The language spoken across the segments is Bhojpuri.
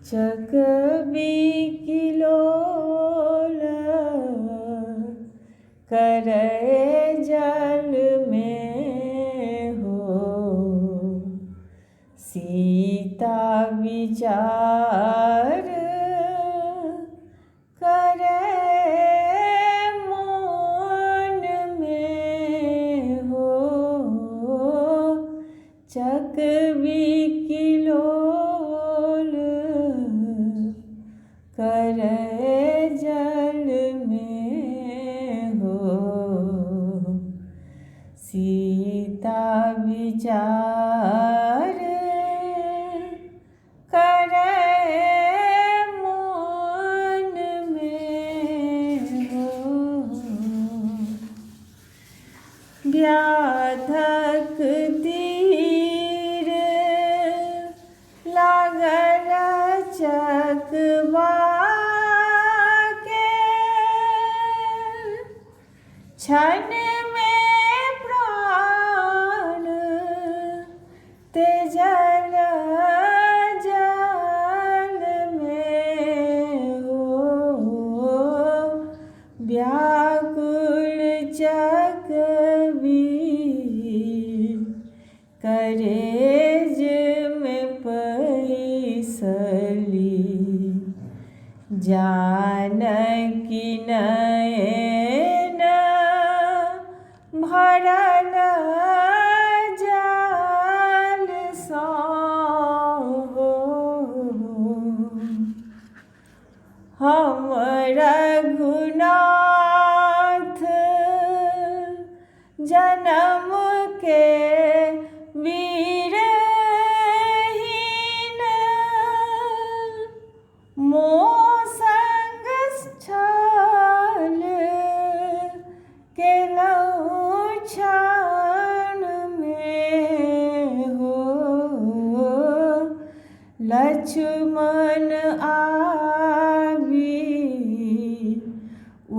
चकबिकिलोल करय जल में हो। सीता विचार करय मन में हो। चकबिकिलोल करय जल में हो। सीता विचार करय मन में हो। व्याधक तीर लागल चकवा के। क्षण में प्राण त्यजल जल में हो। व्याकुल चकबीर करेज में पैसली। जानकी नयन भरल जल सँ हो। हम रघुनाथ जनम के वीरहीन। मोह संग छल केलहुँ क्षण में हो। लक्ष्मण आबि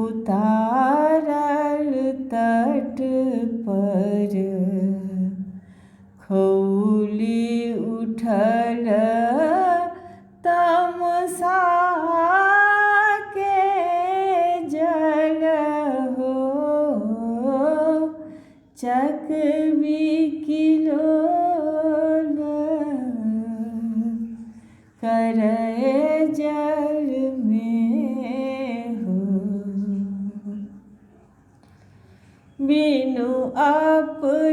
उतारल तट पर। खौली उठल तमसा के जल हो। चकबिकिलोल करय जल में हो। बिनु अपराध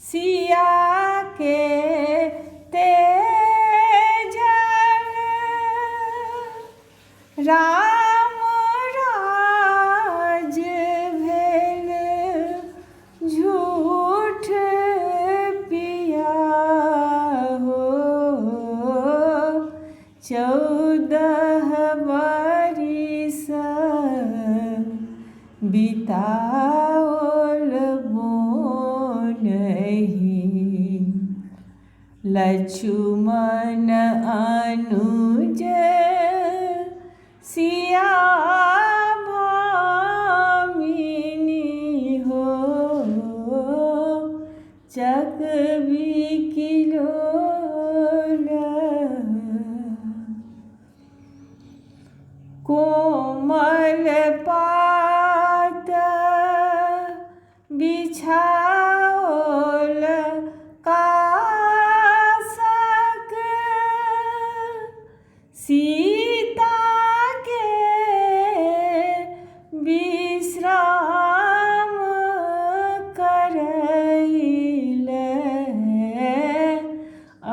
सिया के तेजल। राम राज भेल झूठ पिया हो। 14 बरिस बिताओल बोनहि। लक्ष्मण अनुज सिया भामिनी हो। चकबिकिलोल कोमल पात बिछाओल कासक। सीता के विश्राम करैल।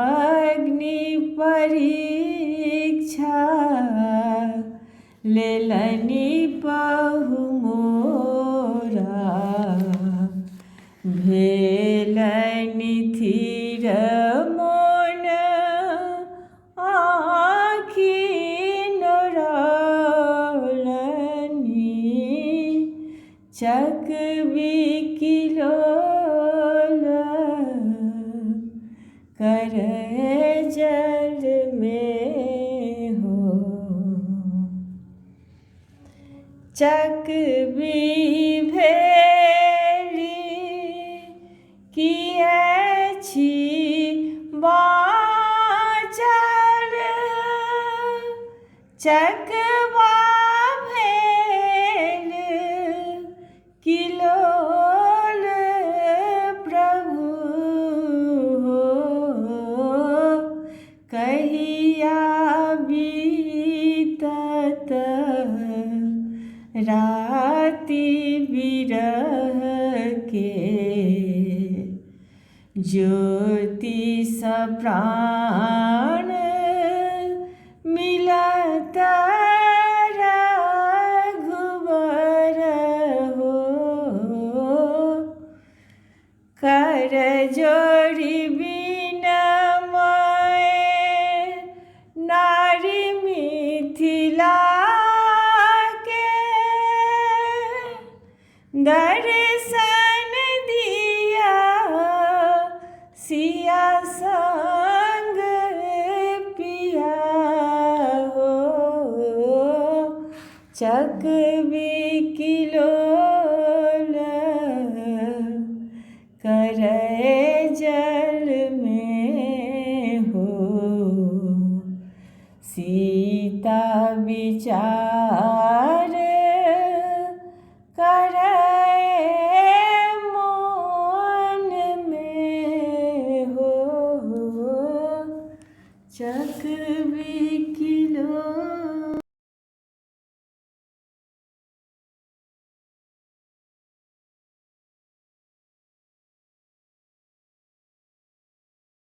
अग्नि परीक्षा लेलनि बहुमोरा। भेलनि थीर मोन आँखि नोरौलनि। चकबिकिलोल करय जल में हो। चकबी भेली किए छी बा चकवा भेल किलोल प्रभु हो, कहिया बीतत राति बिरह के, ज्योति स प्राण मिलत रघुवर हो, कर जोड़ी बिनमय नारी मिथिला के, दर्शन दिया सिया संग पिया हो, चकविकिलोल करय